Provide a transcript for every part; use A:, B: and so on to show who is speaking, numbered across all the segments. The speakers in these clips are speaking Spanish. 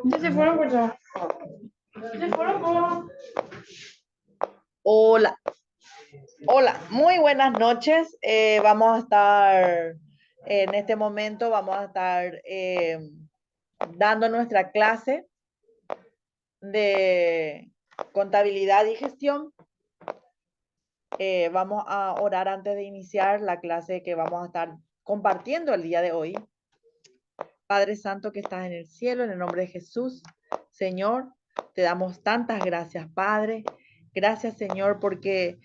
A: Ya se fueron por ya. Se fueron por...
B: Hola, hola, muy buenas noches. Vamos a estar en este momento, vamos a estar dando nuestra clase de contabilidad y gestión. Vamos a orar antes de iniciar la clase que vamos a estar compartiendo el día de hoy. Padre Santo que estás en el cielo, en el nombre de Jesús, Señor, te damos tantas gracias, Padre. Gracias, Señor, porque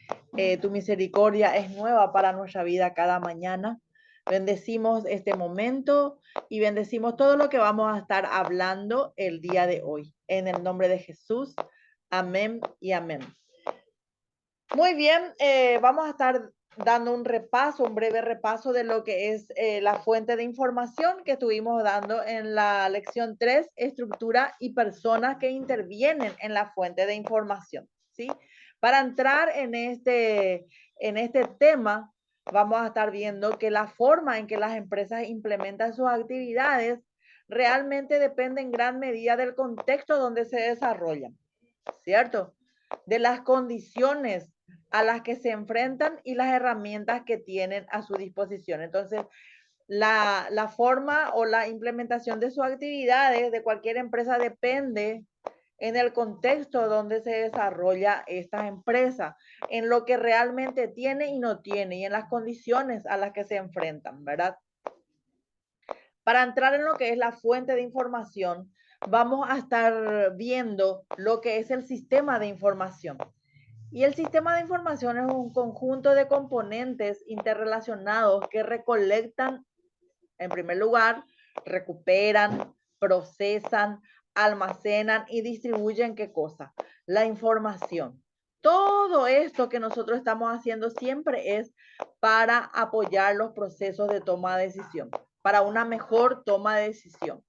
B: tu misericordia es nueva para nuestra vida cada mañana. Bendecimos este momento y bendecimos todo lo que vamos a estar hablando el día de hoy. En el nombre de Jesús, amén y amén. Muy bien, vamos a estar dando un repaso, un breve repaso de lo que es la fuente de información que estuvimos dando en la lección 3, estructura y personas que intervienen en la fuente de información, ¿sí? Para entrar en este tema, vamos a estar viendo que la forma en que las empresas implementan sus actividades realmente depende en gran medida del contexto donde se desarrollan, ¿cierto? De las condiciones a las que se enfrentan y las herramientas que tienen a su disposición. Entonces, la forma o la implementación de sus actividades de cualquier empresa depende en el contexto donde se desarrolla esta empresa, en lo que realmente tiene y no tiene, y en las condiciones a las que se enfrentan, ¿verdad? Para entrar en lo que es la fuente de información, vamos a estar viendo lo que es el sistema de información. Y el sistema de información es un conjunto de componentes interrelacionados que recolectan, en primer lugar, recuperan, procesan, almacenan y distribuyen ¿qué cosa? La información. Todo esto que nosotros estamos haciendo siempre es para apoyar los procesos de toma de decisión, para una mejor toma de decisión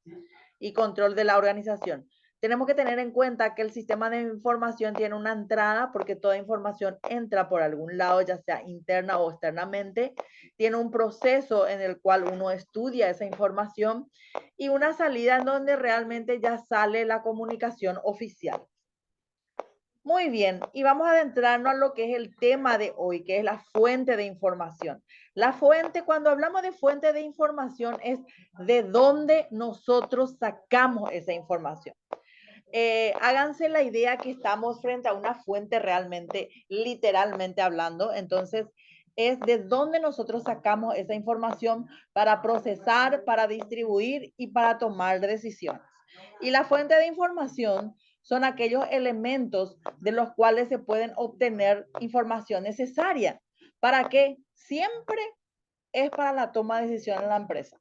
B: y control de la organización. Tenemos que tener en cuenta que el sistema de información tiene una entrada porque toda información entra por algún lado, ya sea interna o externamente. Tiene un proceso en el cual uno estudia esa información y una salida en donde realmente ya sale la comunicación oficial. Muy bien, y vamos a adentrarnos a lo que es el tema de hoy, que es la fuente de información. La fuente, cuando hablamos de fuente de información, es de dónde nosotros sacamos esa información. Háganse la idea que estamos frente a una fuente realmente, literalmente hablando, entonces es de dónde nosotros sacamos esa información para procesar, para distribuir y para tomar decisiones. Y la fuente de información son aquellos elementos de los cuales se pueden obtener información necesaria. ¿Para qué? Siempre es para la toma de decisión en la empresa.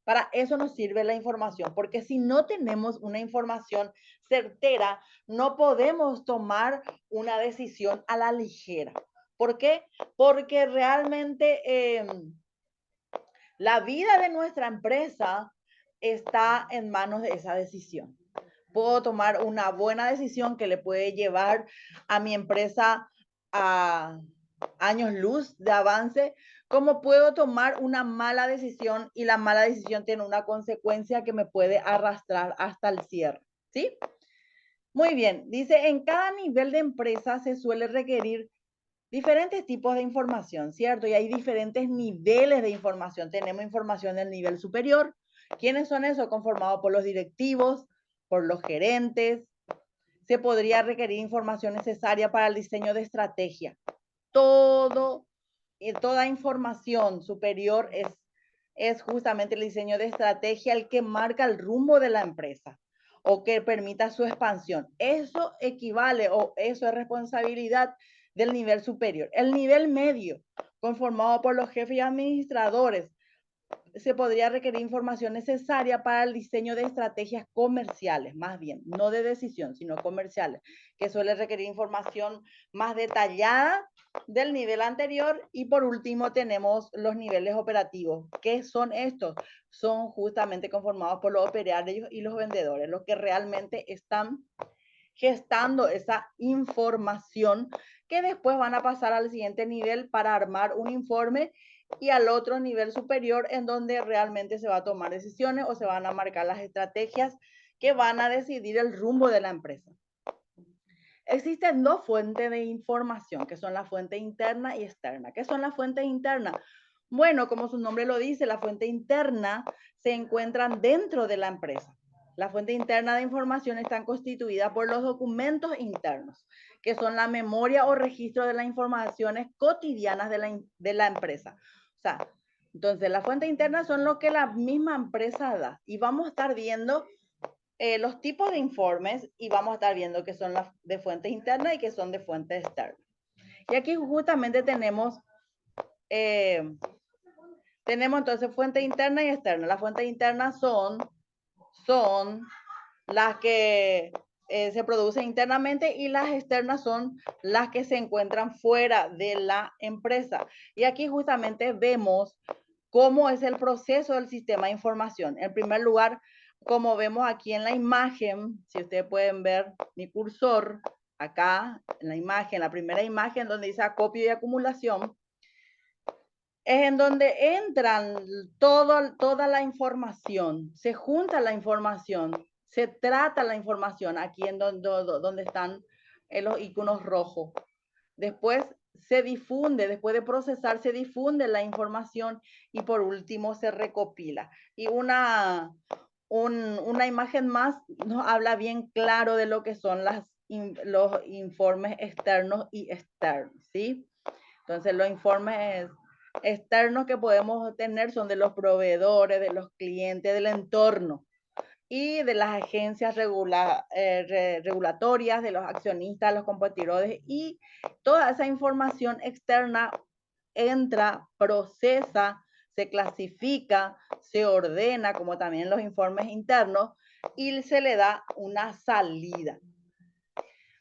B: Para eso nos sirve la información, porque si no tenemos una información certera, no podemos tomar una decisión a la ligera. ¿Por qué? Porque realmente la vida de nuestra empresa está en manos de esa decisión. Puedo tomar una buena decisión que le puede llevar a mi empresa a años luz de avance, como puedo tomar una mala decisión y la mala decisión tiene una consecuencia que me puede arrastrar hasta el cierre, ¿sí? Muy bien, dice, en cada nivel de empresa se suele requerir diferentes tipos de información, ¿cierto? Y hay diferentes niveles de información. Tenemos información del nivel superior. ¿Quiénes son esos? Conformados por los directivos, por los gerentes. Se podría requerir información necesaria para el diseño de estrategia. Toda información superior es justamente el diseño de estrategia el que marca el rumbo de la empresa o que permita su expansión. Eso equivale o eso es responsabilidad del nivel superior. El nivel medio, conformado por los jefes y administradores, se podría requerir información necesaria para el diseño de estrategias comerciales, más bien, no de decisión, sino comerciales, que suele requerir información más detallada del nivel anterior. Y por último tenemos los niveles operativos. ¿Qué son estos? Son justamente conformados por los operarios y los vendedores, los que realmente están gestando esa información que después van a pasar al siguiente nivel para armar un informe y al otro nivel superior en donde realmente se va a tomar decisiones o se van a marcar las estrategias que van a decidir el rumbo de la empresa. Existen dos fuentes de información, que son la fuente interna y externa. ¿Qué son las fuentes internas? Bueno, como su nombre lo dice, la fuente interna se encuentran dentro de la empresa. La fuente interna de información están constituida por los documentos internos, que son la memoria o registro de las informaciones cotidianas de la empresa. O sea, entonces la fuente interna son lo que la misma empresa da. Y vamos a estar viendo los tipos de informes y vamos a estar viendo que son las de fuentes internas y que son de fuentes externas. Y aquí justamente tenemos entonces fuente interna y externa. Las fuentes internas son las que se producen internamente y las externas son las que se encuentran fuera de la empresa. Y aquí justamente vemos cómo es el proceso del sistema de información. En primer lugar, como vemos aquí en la imagen, si ustedes pueden ver mi cursor acá en la imagen, la primera imagen donde dice acopio y acumulación, es en donde entran toda la información, se junta la información, se trata la información aquí en donde están los iconos rojos. Después se difunde, después de procesar, se difunde la información y por último se recopila. Y una imagen más nos habla bien claro de lo que son los informes externos y externos, ¿sí? Entonces los informes externos que podemos tener son de los proveedores, de los clientes, del entorno y de las agencias regulatorias, de los accionistas, los competidores, y toda esa información externa entra, procesa, se clasifica, se ordena, como también los informes internos, y se le da una salida.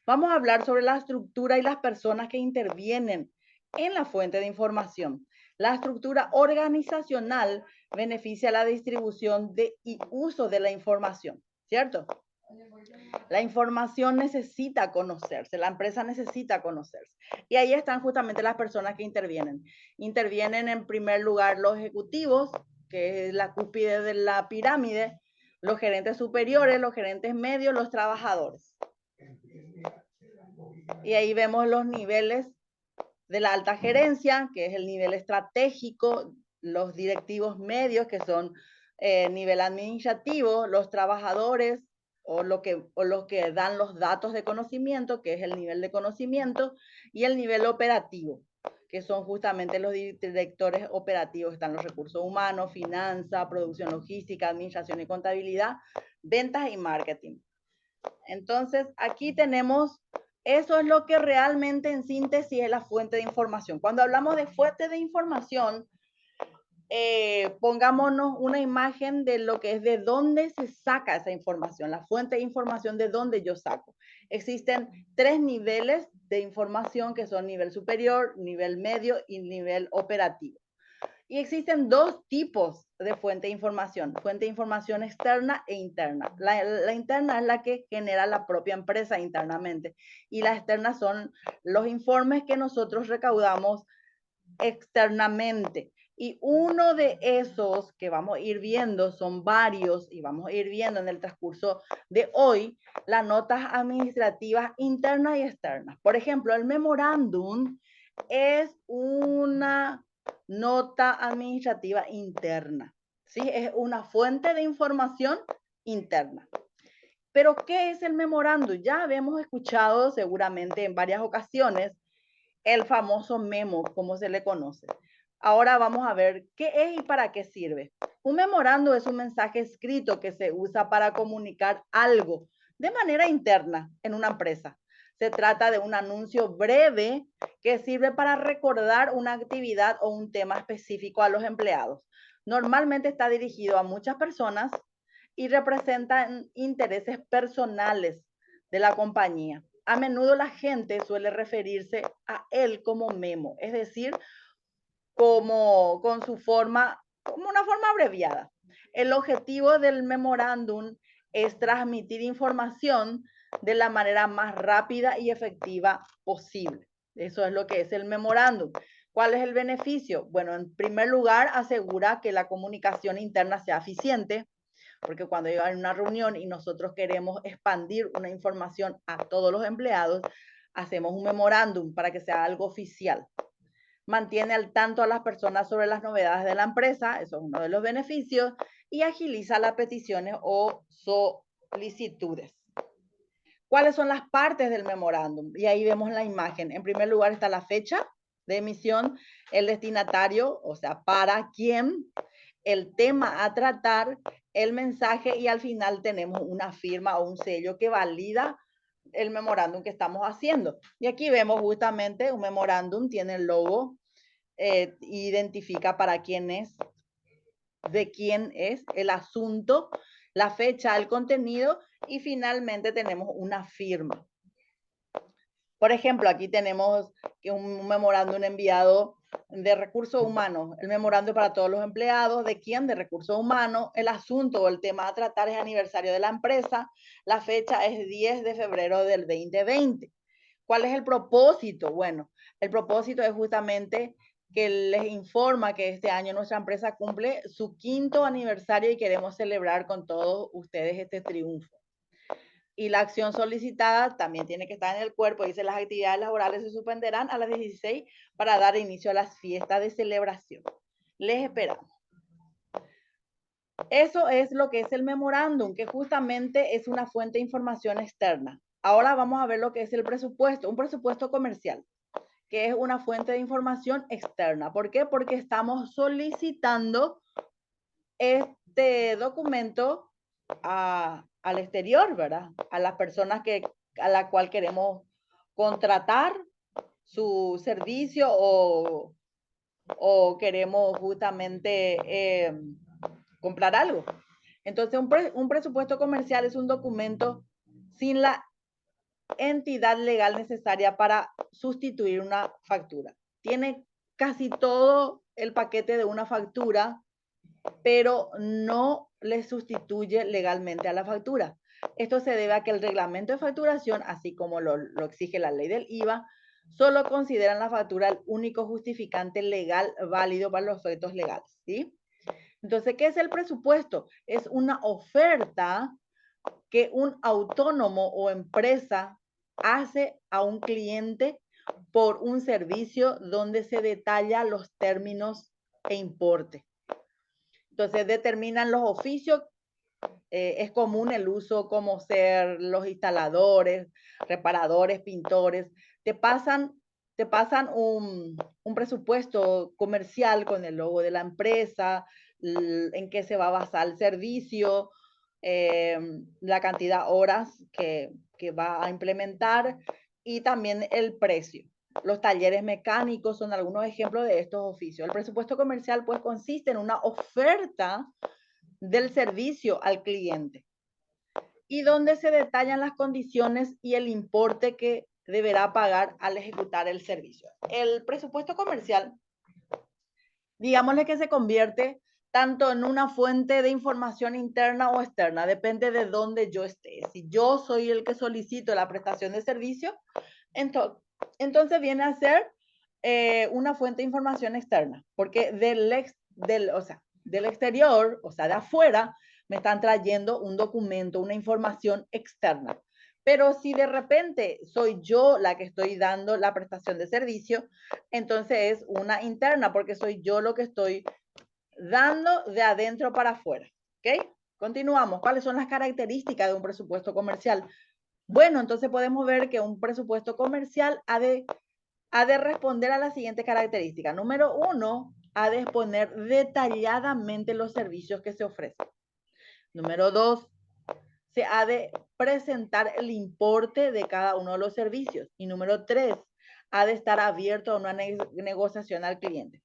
B: Vamos a hablar sobre la estructura y las personas que intervienen en la fuente de información. La estructura organizacional beneficia la distribución y uso de la información, ¿cierto? La información necesita conocerse, la empresa necesita conocerse. Y ahí están justamente las personas que intervienen. Intervienen en primer lugar los ejecutivos, que es la cúspide de la pirámide, los gerentes superiores, los gerentes medios, los trabajadores. Y ahí vemos los niveles de la alta gerencia, que es el nivel estratégico, los directivos medios, que son nivel administrativo, los trabajadores o los que dan los datos de conocimiento, que es el nivel de conocimiento, y el nivel operativo, que son justamente los directores operativos, están los recursos humanos, finanzas, producción logística, administración y contabilidad, ventas y marketing. Entonces, aquí tenemos, eso es lo que realmente en síntesis es la fuente de información. Cuando hablamos de fuente de información, pongámonos una imagen de lo que es de dónde se saca esa información, la fuente de información de dónde yo saco. Existen 3 niveles de información que son nivel superior, nivel medio y nivel operativo. Y existen 2 tipos de fuente de información externa e interna. La interna es la que genera la propia empresa internamente y la externa son los informes que nosotros recaudamos externamente. Y uno de esos que vamos a ir viendo, son varios, y vamos a ir viendo en el transcurso de hoy, las notas administrativas internas y externas. Por ejemplo, el memorándum es una nota administrativa interna, ¿sí? Es una fuente de información interna. Pero, ¿qué es el memorándum? Ya habíamos escuchado seguramente en varias ocasiones el famoso memo, como se le conoce. Ahora vamos a ver qué es y para qué sirve. Un memorando es un mensaje escrito que se usa para comunicar algo de manera interna en una empresa. Se trata de un anuncio breve que sirve para recordar una actividad o un tema específico a los empleados. Normalmente está dirigido a muchas personas y representa intereses personales de la compañía. A menudo la gente suele referirse a él como memo, es decir, como una forma abreviada. El objetivo del memorándum es transmitir información de la manera más rápida y efectiva posible. Eso es lo que es el memorándum. ¿Cuál es el beneficio? Bueno, en primer lugar, asegura que la comunicación interna sea eficiente. porque cuando hay una reunión y nosotros queremos expandir una información a todos los empleados, hacemos un memorándum para que sea algo oficial. Mantiene al tanto a las personas sobre las novedades de la empresa, eso es uno de los beneficios, y agiliza las peticiones o solicitudes. ¿Cuáles son las partes del memorándum? Y ahí vemos la imagen. En primer lugar está la fecha de emisión, el destinatario, o sea, para quién, el tema a tratar, el mensaje y al final tenemos una firma o un sello que valida el memorándum que estamos haciendo. Y aquí vemos justamente un memorándum, tiene el logo, identifica para quién es, de quién es el asunto, la fecha, el contenido y finalmente tenemos una firma. Por ejemplo, aquí tenemos un memorándum enviado de recursos humanos, el memorándum para todos los empleados, ¿de quién? De recursos humanos, el asunto o el tema a tratar es aniversario de la empresa, la fecha es 10 de febrero del 2020. ¿Cuál es el propósito? Bueno, el propósito es justamente que les informa que este año nuestra empresa cumple su 5º aniversario y queremos celebrar con todos ustedes este triunfo. Y la acción solicitada también tiene que estar en el cuerpo. Dice, las actividades laborales se suspenderán a las 16 para dar inicio a las fiestas de celebración. Les esperamos. Eso es lo que es el memorándum, que justamente es una fuente de información externa. Ahora vamos a ver lo que es el presupuesto, un presupuesto comercial, que es una fuente de información externa. ¿Por qué? Porque estamos solicitando este documento al exterior, ¿verdad? A las personas a la cual queremos contratar su servicio o queremos justamente comprar algo. Entonces, un presupuesto comercial es un documento sin la entidad legal necesaria para sustituir una factura. Tiene casi todo el paquete de una factura, pero no le sustituye legalmente a la factura. Esto se debe a que el reglamento de facturación, así como lo exige la ley del IVA, solo consideran la factura el único justificante legal válido para los efectos legales, ¿sí? Entonces, ¿qué es el presupuesto? Es una oferta que un autónomo o empresa hace a un cliente por un servicio donde se detalla los términos e importe. Entonces determinan los oficios, es común el uso como ser los instaladores, reparadores, pintores, te pasan un presupuesto comercial con el logo de la empresa, en qué se va a basar el servicio, la cantidad de horas que va a implementar y también el precio. Los talleres mecánicos son algunos ejemplos de estos oficios. El presupuesto comercial pues consiste en una oferta del servicio al cliente y donde se detallan las condiciones y el importe que deberá pagar al ejecutar el servicio. El presupuesto comercial, digámosle que se convierte tanto en una fuente de información interna o externa, depende de dónde yo esté. Si yo soy el que solicito la prestación de servicio, entonces viene a ser una fuente de información externa, porque del exterior, o sea, de afuera, me están trayendo un documento, una información externa. Pero si de repente soy yo la que estoy dando la prestación de servicio, entonces es una interna, porque soy yo lo que estoy dando de adentro para afuera. ¿Ok? Continuamos. ¿Cuáles son las características de un presupuesto comercial? Bueno, entonces podemos ver que un presupuesto comercial ha de responder a la siguiente característica. Número 1, ha de exponer detalladamente los servicios que se ofrecen. Número 2, se ha de presentar el importe de cada uno de los servicios. Y número 3, ha de estar abierto a una negociación al cliente.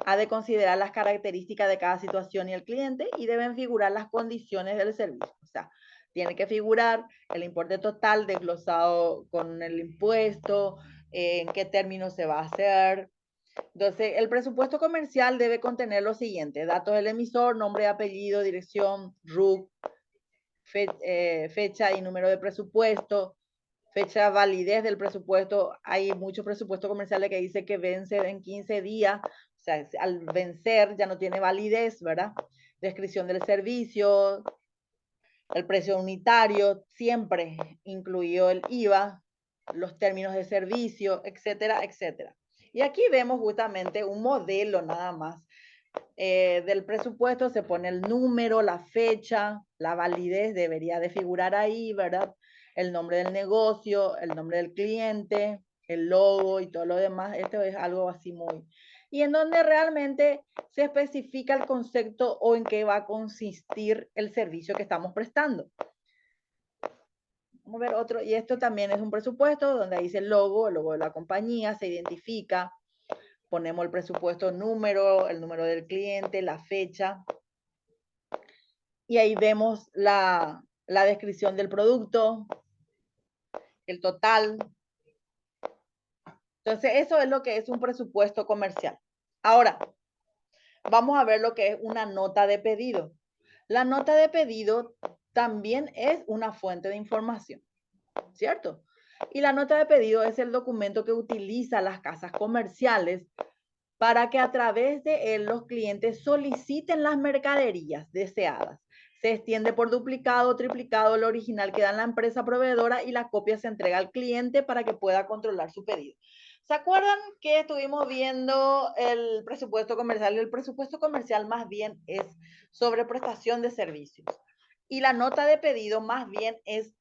B: Ha de considerar las características de cada situación y el cliente y deben figurar las condiciones del servicio. O sea, tiene que figurar el importe total desglosado con el impuesto, en qué términos se va a hacer. Entonces, el presupuesto comercial debe contener lo siguiente: datos del emisor, nombre, apellido, dirección, RUC, fecha y número de presupuesto, fecha validez del presupuesto. Hay muchos presupuestos comerciales que dice que vence en 15 días, o sea, al vencer ya no tiene validez, ¿verdad? Descripción del servicio, el precio unitario, siempre incluido el IVA, los términos de servicio, etcétera, etcétera. Y aquí vemos justamente un modelo nada más del presupuesto. Se pone el número, la fecha, la validez debería de figurar ahí, ¿verdad? El nombre del negocio, el nombre del cliente, el logo y todo lo demás. Esto es algo así muy... Y en donde realmente se especifica el concepto o en qué va a consistir el servicio que estamos prestando. Vamos a ver otro, y esto también es un presupuesto donde dice el logo de la compañía, se identifica, ponemos el presupuesto número, el número del cliente, la fecha, y ahí vemos la descripción del producto, el total. Entonces, eso es lo que es un presupuesto comercial. Ahora, vamos a ver lo que es una nota de pedido. La nota de pedido también es una fuente de información, ¿cierto? Y la nota de pedido es el documento que utiliza las casas comerciales para que a través de él los clientes soliciten las mercaderías deseadas. Se extiende por duplicado o triplicado el original que da en la empresa proveedora y la copia se entrega al cliente para que pueda controlar su pedido. ¿Se acuerdan que estuvimos viendo el presupuesto comercial? El presupuesto comercial más bien es sobre prestación de servicios. Y la nota de pedido más bien es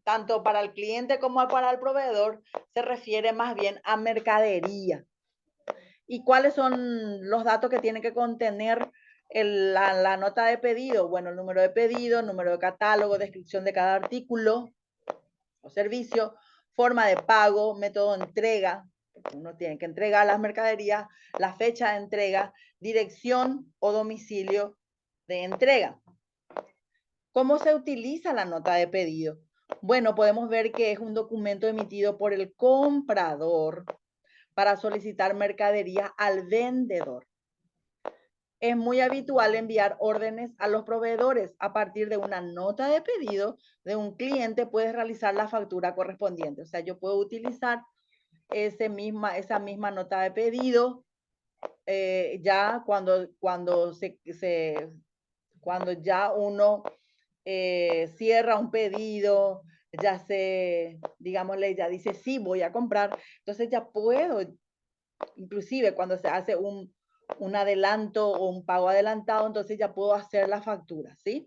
B: tanto para el cliente como para el proveedor, se refiere más bien a mercadería. ¿Y cuáles son los datos que tiene que contener la nota de pedido? Bueno, el número de pedido, número de catálogo, descripción de cada artículo o servicio, forma de pago, método de entrega, uno tiene que entregar las mercaderías, la fecha de entrega, dirección o domicilio de entrega. ¿Cómo se utiliza la nota de pedido? Bueno, podemos ver que es un documento emitido por el comprador para solicitar mercadería al vendedor. Es muy habitual enviar órdenes a los proveedores. A partir de una nota de pedido de un cliente puedes realizar la factura correspondiente. O sea, yo puedo utilizar esa misma nota de pedido ya cuando ya uno cierra un pedido, ya digámosle, ya dice, sí, voy a comprar. Entonces ya puedo, inclusive cuando se hace un adelanto o un pago adelantado, entonces ya puedo hacer la factura, ¿sí?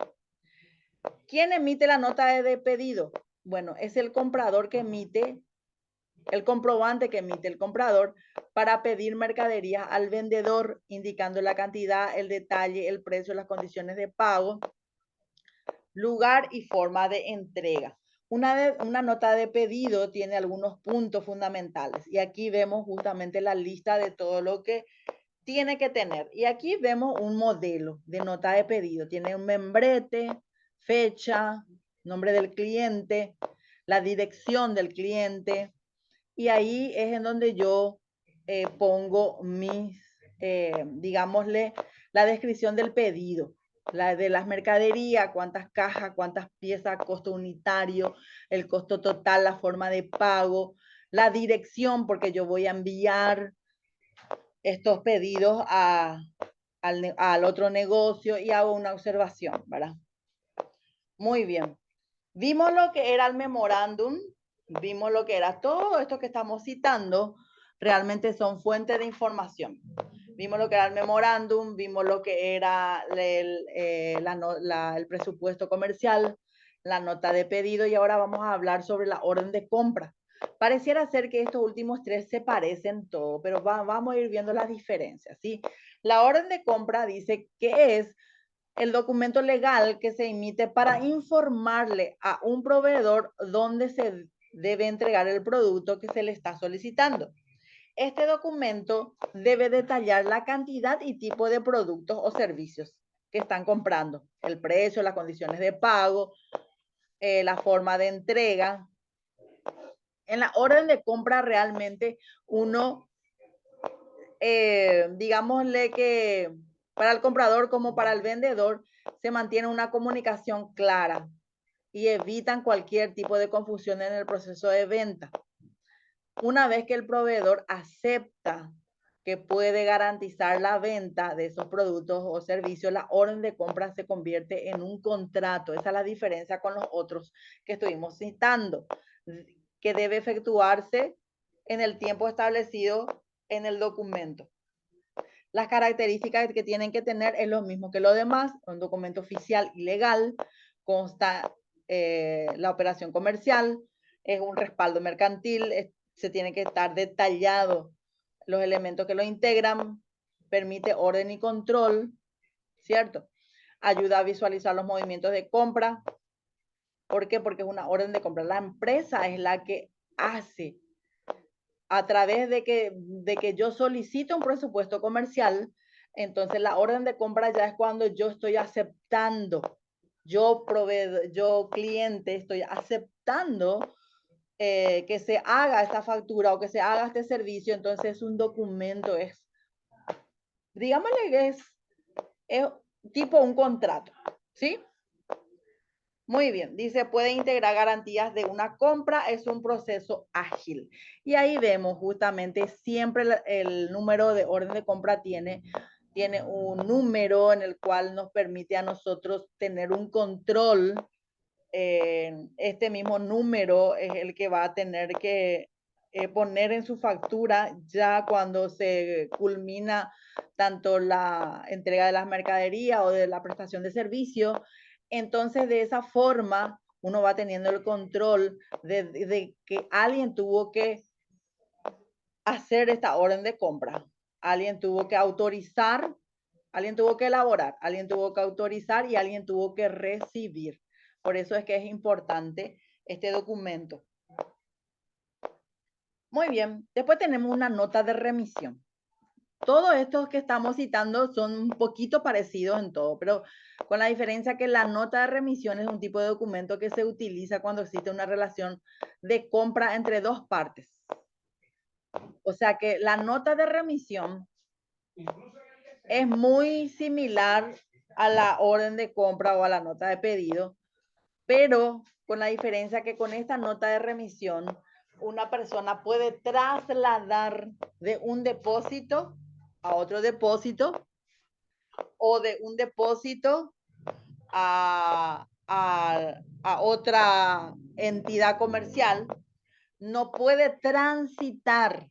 B: ¿Quién emite la nota de pedido? Bueno, es el comprador que emite, el comprobante que emite el comprador para pedir mercadería al vendedor, indicando la cantidad, el detalle, el precio, las condiciones de pago, lugar y forma de entrega. Una nota de pedido tiene algunos puntos fundamentales y aquí vemos justamente la lista de todo lo que tiene que tener. Y aquí vemos un modelo de nota de pedido. Tiene un membrete, fecha, nombre del cliente, la dirección del cliente. Y ahí es en donde yo pongo digámosle, la descripción del pedido, la de las mercaderías, cuántas cajas, cuántas piezas, costo unitario, el costo total, la forma de pago, la dirección, porque yo voy a enviar estos pedidos al otro negocio y hago una observación, ¿verdad? Muy bien. Vimos lo que era el memorándum, vimos lo que era todo esto que estamos citando, realmente son fuentes de información. Vimos lo que era el memorándum, vimos lo que era el presupuesto comercial, la nota de pedido y ahora vamos a hablar sobre la orden de compra. Pareciera ser que estos últimos tres se parecen todo, pero vamos a ir viendo las diferencias, ¿sí? La orden de compra dice que es el documento legal que se emite para informarle a un proveedor dónde se debe entregar el producto que se le está solicitando. Este documento debe detallar la cantidad y tipo de productos o servicios que están comprando, el precio, las condiciones de pago, la forma de entrega. En la orden de compra realmente uno, digámosle que para el comprador como para el vendedor, se mantiene una comunicación clara y evitan cualquier tipo de confusión en el proceso de venta. Una vez que el proveedor acepta que puede garantizar la venta de esos productos o servicios, la orden de compra se convierte en un contrato. Esa es la diferencia con los otros que estuvimos citando, que debe efectuarse en el tiempo establecido en el documento. Las características que tienen que tener es lo mismo que lo demás, un documento oficial y legal, consta la operación comercial, es un respaldo mercantil, se tiene que estar detallado los elementos que lo integran, permite orden y control, ¿cierto? Ayuda a visualizar los movimientos de compra. ¿Por qué? Porque es una orden de compra. La empresa es la que hace a través de que yo solicito un presupuesto comercial. Entonces la orden de compra ya es cuando yo estoy aceptando, yo proveedor, yo cliente, estoy aceptando que se haga esta factura o que se haga este servicio. Entonces es un documento, digámosle que es tipo un contrato, ¿sí? Muy bien, dice, puede integrar garantías de una compra, es un proceso ágil. Y ahí vemos justamente siempre el número de orden de compra tiene un número en el cual nos permite a nosotros tener un control. Este mismo número es el que va a tener que poner en su factura ya cuando se culmina tanto la entrega de las mercaderías o de la prestación de servicios. Entonces, de esa forma, uno va teniendo el control de que alguien tuvo que hacer esta orden de compra. Alguien tuvo que autorizar, alguien tuvo que elaborar, alguien tuvo que autorizar y alguien tuvo que recibir. Por eso es que es importante este documento. Muy bien, después tenemos una nota de remisión. Todos estos que estamos citando son un poquito parecidos en todo, pero con la diferencia que la nota de remisión es un tipo de documento que se utiliza cuando existe una relación de compra entre dos partes. O sea que la nota de remisión es muy similar a la orden de compra o a la nota de pedido, pero con la diferencia que con esta nota de remisión una persona puede trasladar de un depósito a otro depósito o de un depósito a otra entidad comercial. No puede transitar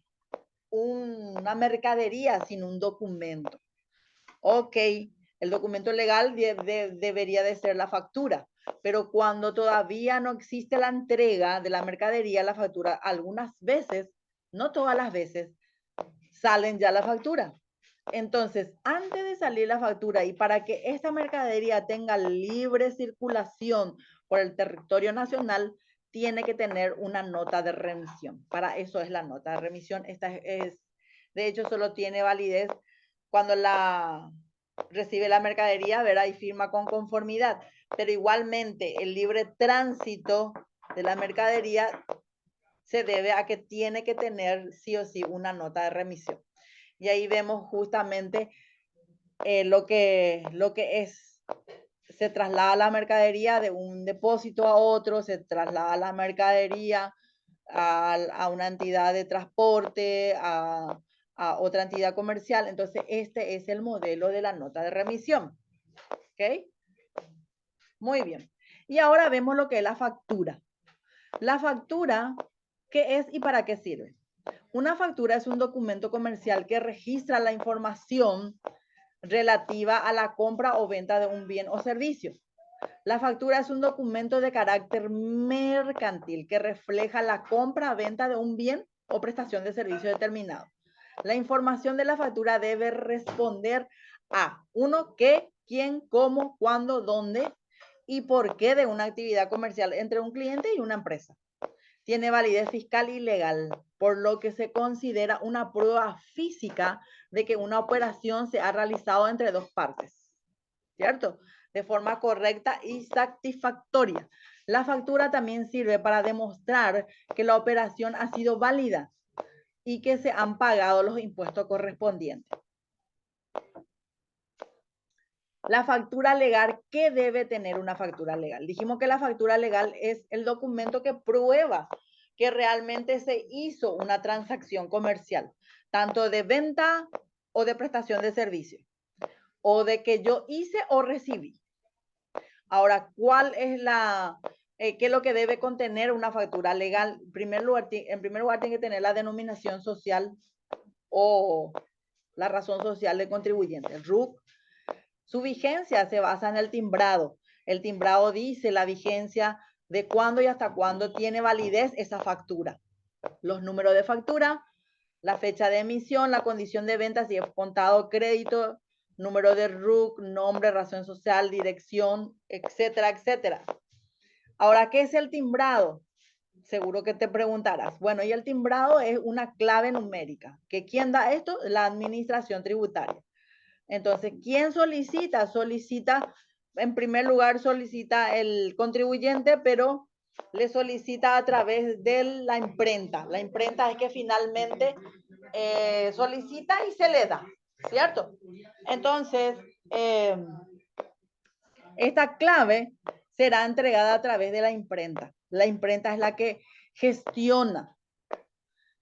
B: una mercadería sin un documento. Ok, el documento legal debería de ser la factura, pero cuando todavía no existe la entrega de la mercadería, la factura, algunas veces, no todas las veces, salen ya la factura. Entonces, antes de salir la factura y para que esta mercadería tenga libre circulación por el territorio nacional, tiene que tener una nota de remisión. Para eso es la nota de remisión. Esta de hecho, solo tiene validez cuando la recibe la mercadería, verá, y firma con conformidad. Pero igualmente, el libre tránsito de la mercadería se debe a que tiene que tener sí o sí una nota de remisión. Y ahí vemos justamente lo que es, se traslada la mercadería de un depósito a otro, se traslada la mercadería a una entidad de transporte, a otra entidad comercial. Entonces, este es el modelo de la nota de remisión. ¿Ok? Muy bien. Y ahora vemos lo que es la factura. La factura, ¿qué es y para qué sirve? Una factura es un documento comercial que registra la información relativa a la compra o venta de un bien o servicio. La factura es un documento de carácter mercantil que refleja la compra o venta de un bien o prestación de servicio determinado. La información de la factura debe responder a uno, qué, quién, cómo, cuándo, dónde y por qué de una actividad comercial entre un cliente y una empresa. Tiene validez fiscal y legal, por lo que se considera una prueba física de que una operación se ha realizado entre dos partes, ¿cierto? De forma correcta y satisfactoria. La factura también sirve para demostrar que la operación ha sido válida y que se han pagado los impuestos correspondientes. La factura legal, ¿qué debe tener una factura legal? Dijimos que la factura legal es el documento que prueba que realmente se hizo una transacción comercial, tanto de venta o de prestación de servicio, o de que yo hice o recibí. Ahora, ¿cuál es qué es lo que debe contener una factura legal? En primer lugar, tiene que tener la denominación social o la razón social del contribuyente, el RUC. Su vigencia se basa en el timbrado. El timbrado dice la vigencia de cuándo y hasta cuándo tiene validez esa factura. Los números de factura, la fecha de emisión, la condición de venta, si es contado o crédito, número de RUC, nombre, razón social, dirección, etcétera, etcétera. Ahora, ¿qué es el timbrado? Seguro que te preguntarás. Bueno, y el timbrado es una clave numérica. ¿Que quién da esto? La administración tributaria. Entonces, ¿quién solicita? Solicita, en primer lugar, solicita el contribuyente, pero le solicita a través de la imprenta. La imprenta es que finalmente solicita y se le da, ¿cierto? Entonces, esta clave será entregada a través de la imprenta. La imprenta es la que gestiona.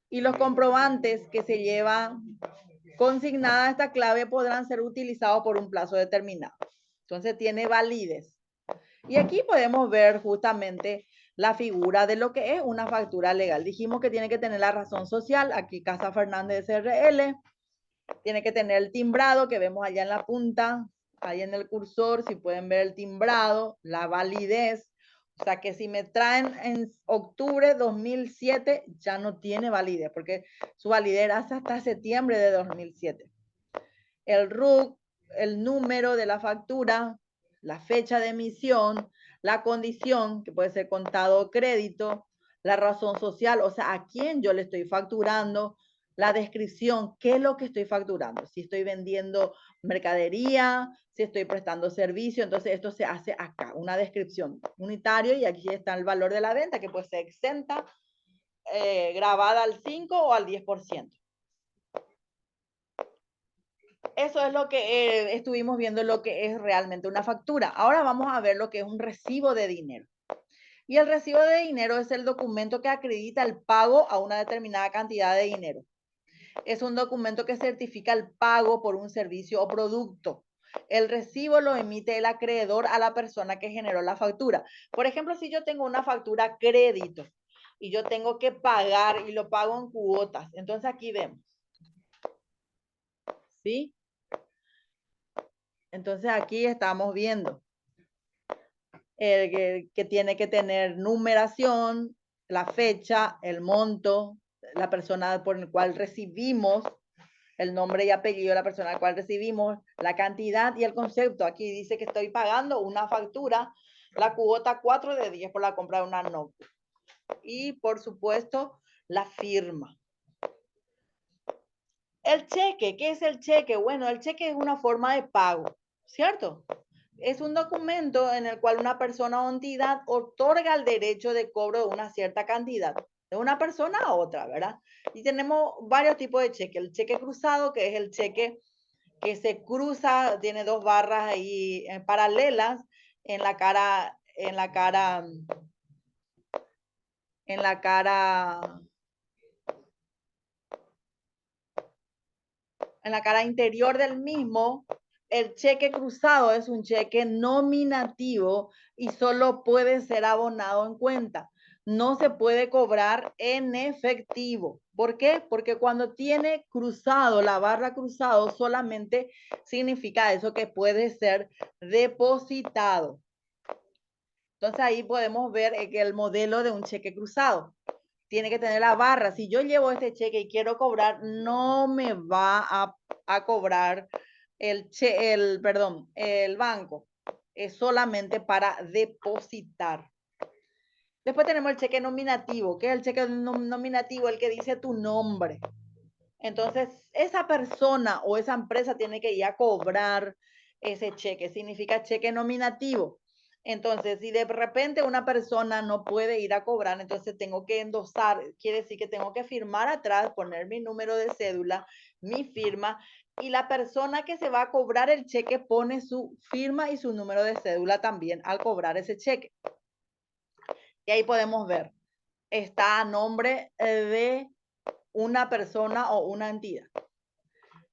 B: Y los comprobantes que se llevan consignada esta clave podrán ser utilizados por un plazo determinado. Entonces tiene validez. Y aquí podemos ver justamente la figura de lo que es una factura legal. Dijimos que tiene que tener la razón social, aquí Casa Fernández SRL, tiene que tener el timbrado que vemos allá en la punta, ahí en el cursor, si pueden ver el timbrado, la validez. O sea que si me traen en octubre 2007, ya no tiene validez, porque su validez hace hasta septiembre de 2007. El RUC, el número de la factura, la fecha de emisión, la condición, que puede ser contado o crédito, la razón social, o sea, a quién yo le estoy facturando, la descripción, qué es lo que estoy facturando, si estoy vendiendo mercadería, si estoy prestando servicio, entonces esto se hace acá, una descripción unitario y aquí está el valor de la venta que puede ser exenta, grabada al 5 o al 10%. Eso es lo que estuvimos viendo, lo que es realmente una factura. Ahora vamos a ver lo que es un recibo de dinero. Y el recibo de dinero es el documento que acredita el pago a una determinada cantidad de dinero. Es un documento que certifica el pago por un servicio o producto. El recibo lo emite el acreedor a la persona que generó la factura. Por ejemplo, si yo tengo una factura crédito y yo tengo que pagar y lo pago en cuotas, entonces aquí vemos. ¿Sí? Entonces aquí estamos viendo que tiene que tener numeración, la fecha, el monto, la persona por la cual recibimos, el nombre y apellido de la persona a la cual recibimos, la cantidad y el concepto. Aquí dice que estoy pagando una factura, la cuota 4 de 10 por la compra de una notebook. Y por supuesto, la firma. El cheque, ¿qué es el cheque? Bueno, el cheque es una forma de pago, ¿cierto? Es un documento en el cual una persona o entidad otorga el derecho de cobro de una cierta cantidad, de una persona a otra, ¿verdad? Y tenemos varios tipos de cheque. El cheque cruzado, que es el cheque que se cruza, tiene dos barras ahí paralelas en la cara, en la cara, en la cara, en la cara interior del mismo. El cheque cruzado es un cheque nominativo y solo puede ser abonado en cuenta. No se puede cobrar en efectivo. ¿Por qué? Porque cuando tiene cruzado, la barra cruzado, solamente significa eso que puede ser depositado. Entonces ahí podemos ver que el modelo de un cheque cruzado tiene que tener la barra. Si yo llevo este cheque y quiero cobrar, no me va a cobrar el banco. Es solamente para depositar. Después tenemos el cheque nominativo. ¿Qué es el cheque nominativo? El que dice tu nombre. Entonces, esa persona o esa empresa tiene que ir a cobrar ese cheque. Significa cheque nominativo. Entonces, si de repente una persona no puede ir a cobrar, entonces tengo que endosar, quiere decir que tengo que firmar atrás, poner mi número de cédula, mi firma, y la persona que se va a cobrar el cheque pone su firma y su número de cédula también al cobrar ese cheque. Y ahí podemos ver está a nombre de una persona o una entidad.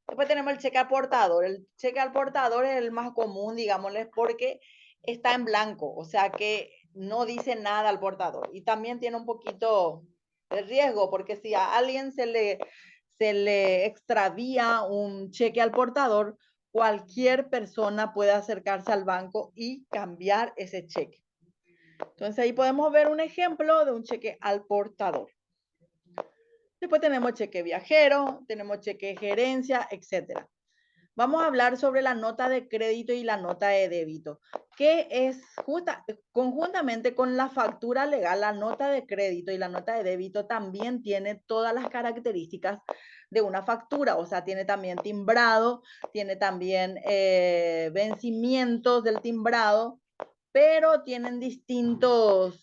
B: Después tenemos el cheque al portador. El cheque al portador es el más común, digámosles, porque está en blanco, o sea que no dice nada al portador. Y también tiene un poquito de riesgo, porque si a alguien se le extravía un cheque al portador, cualquier persona puede acercarse al banco y cambiar ese cheque. Entonces ahí podemos ver un ejemplo de un cheque al portador. Después tenemos cheque viajero, tenemos cheque de gerencia, etcétera. Vamos a hablar sobre la nota de crédito y la nota de débito, que es conjuntamente con la factura legal. La nota de crédito y la nota de débito también tiene todas las características de una factura, o sea, tiene también timbrado, tiene también vencimientos del timbrado, pero tienen distintas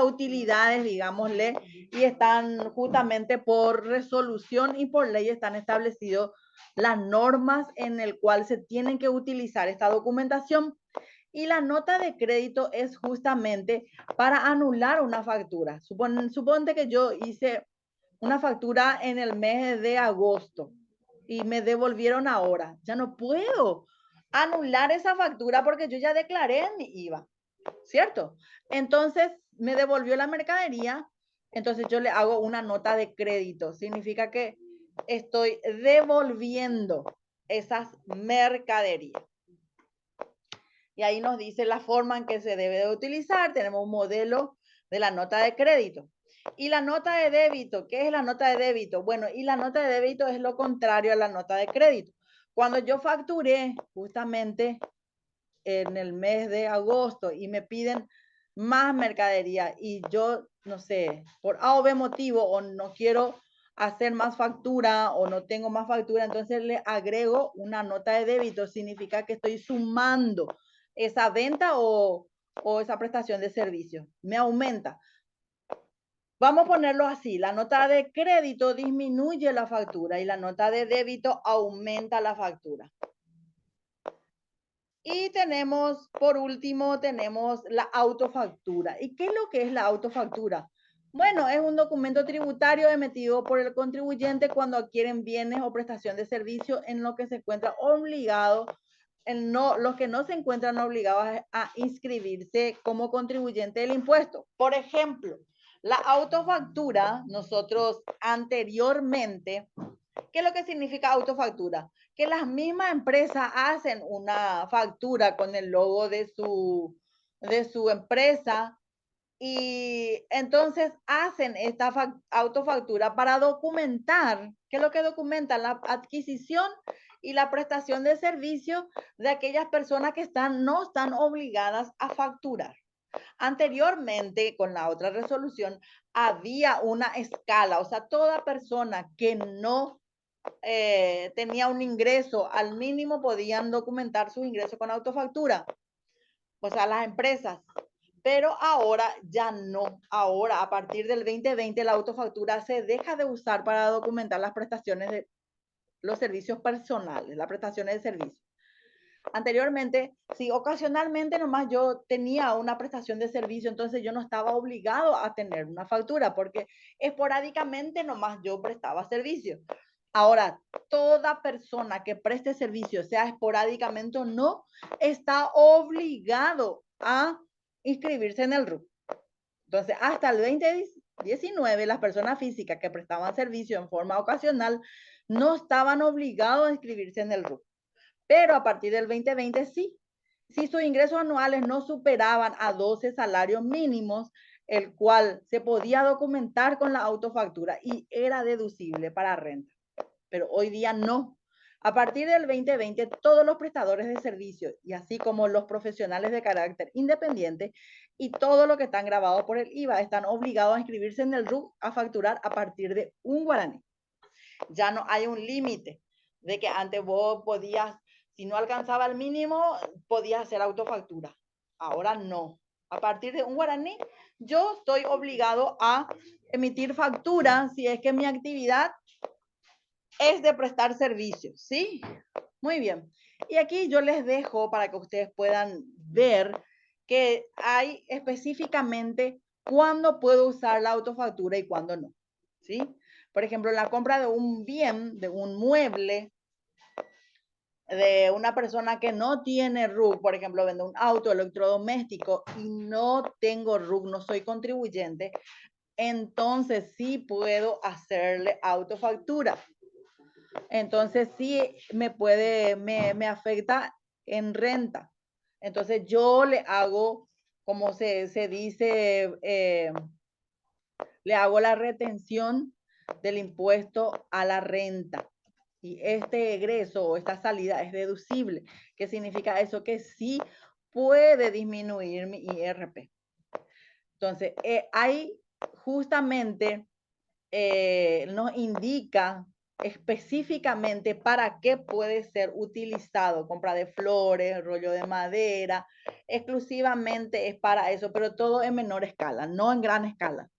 B: utilidades, digámosle, y están justamente por resolución y por ley están establecidos las normas en el cual se tienen que utilizar esta documentación. Y la nota de crédito es justamente para anular una factura. Suponte que yo hice una factura en el mes de agosto y me devolvieron ahora. Ya no puedo anular esa factura porque yo ya declaré en mi IVA, ¿cierto? Entonces me devolvió la mercadería, entonces yo le hago una nota de crédito. Significa que estoy devolviendo esas mercaderías. Y ahí nos dice la forma en que se debe de utilizar. Tenemos un modelo de la nota de crédito. Y la nota de débito, ¿qué es la nota de débito? Bueno, y la nota de débito es lo contrario a la nota de crédito. Cuando yo facturé justamente en el mes de agosto y me piden más mercadería y yo, no sé, por A o B motivo o no quiero hacer más factura o no tengo más factura, entonces le agrego una nota de débito. Significa que estoy sumando esa venta o esa prestación de servicio. Me aumenta. Vamos a ponerlo así, la nota de crédito disminuye la factura y la nota de débito aumenta la factura. Y tenemos, por último, tenemos la autofactura. ¿Y qué es lo que es la autofactura? Bueno, es un documento tributario emitido por el contribuyente cuando adquieren bienes o prestación de servicio en lo que se encuentra obligado, los que no se encuentran obligados a inscribirse como contribuyente del impuesto. Por ejemplo, la autofactura, nosotros anteriormente, ¿qué es lo que significa autofactura? Que las mismas empresas hacen una factura con el logo de su empresa y entonces hacen esta autofactura para documentar, ¿qué es lo que documenta? La adquisición y la prestación de servicios de aquellas personas que no están obligadas a facturar. Anteriormente, con la otra resolución, había una escala, o sea, toda persona que no tenía un ingreso al mínimo podían documentar sus ingresos con autofactura, o sea, las empresas. Pero ahora ya no. Ahora, a partir del 2020, la autofactura se deja de usar para documentar las prestaciones de los servicios personales, las prestaciones de servicio. Anteriormente, si ocasionalmente nomás yo tenía una prestación de servicio, entonces yo no estaba obligado a tener una factura porque esporádicamente nomás yo prestaba servicio. Ahora, toda persona que preste servicio, sea esporádicamente o no, está obligado a inscribirse en el RUC. Entonces, hasta el 2019, las personas físicas que prestaban servicio en forma ocasional no estaban obligados a inscribirse en el RUC. Pero a partir del 2020 sí. Si sus ingresos anuales no superaban a 12 salarios mínimos, el cual se podía documentar con la autofactura y era deducible para renta. Pero hoy día no. A partir del 2020, todos los prestadores de servicios y así como los profesionales de carácter independiente y todo lo que están grabados por el IVA están obligados a inscribirse en el RUC a facturar a partir de un guaraní. Ya no hay un límite de que antes vos podías, si no alcanzaba el mínimo, podías hacer autofactura. Ahora no. A partir de un guaraní, yo estoy obligado a emitir factura si es que mi actividad es de prestar servicios, ¿sí? Muy bien. Y aquí yo les dejo para que ustedes puedan ver que hay específicamente cuándo puedo usar la autofactura y cuándo no, ¿sí? Por ejemplo, la compra de un bien, de un mueble, de una persona que no tiene RUC, por ejemplo, vende un auto electrodoméstico y no tengo RUC, no soy contribuyente, entonces sí puedo hacerle autofactura. Entonces sí me afecta en renta. Entonces yo le hago, como se dice, le hago la retención del impuesto a la renta. Y este egreso o esta salida es deducible. ¿Qué significa eso? Que sí puede disminuir mi IRP. Entonces, hay justamente, nos indica específicamente para qué puede ser utilizado. Compra de flores, rollo de madera, exclusivamente es para eso, pero todo en menor escala, no en gran escala.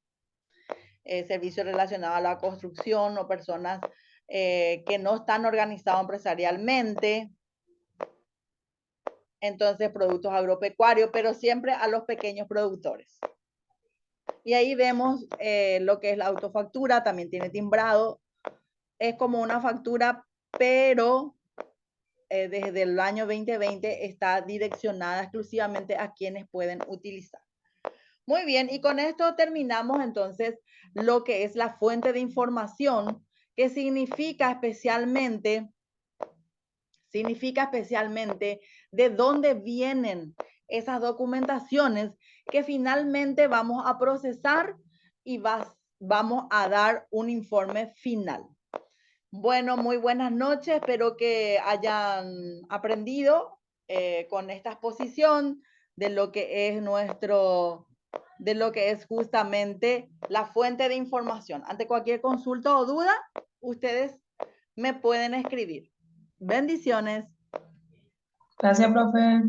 B: Servicios relacionados a la construcción o personas que no están organizados empresarialmente. Entonces, productos agropecuarios, pero siempre a los pequeños productores. Y ahí vemos lo que es la autofactura, también tiene timbrado. Es como una factura, pero desde el año 2020 está direccionada exclusivamente a quienes pueden utilizar. Muy bien, y con esto terminamos entonces lo que es la fuente de información, que significa especialmente de dónde vienen esas documentaciones que finalmente vamos a procesar y vamos a dar un informe final. Bueno, muy buenas noches. Espero que hayan aprendido con esta exposición de lo que es justamente la fuente de información. Ante cualquier consulta o duda, ustedes me pueden escribir. Bendiciones.
C: Gracias, profe.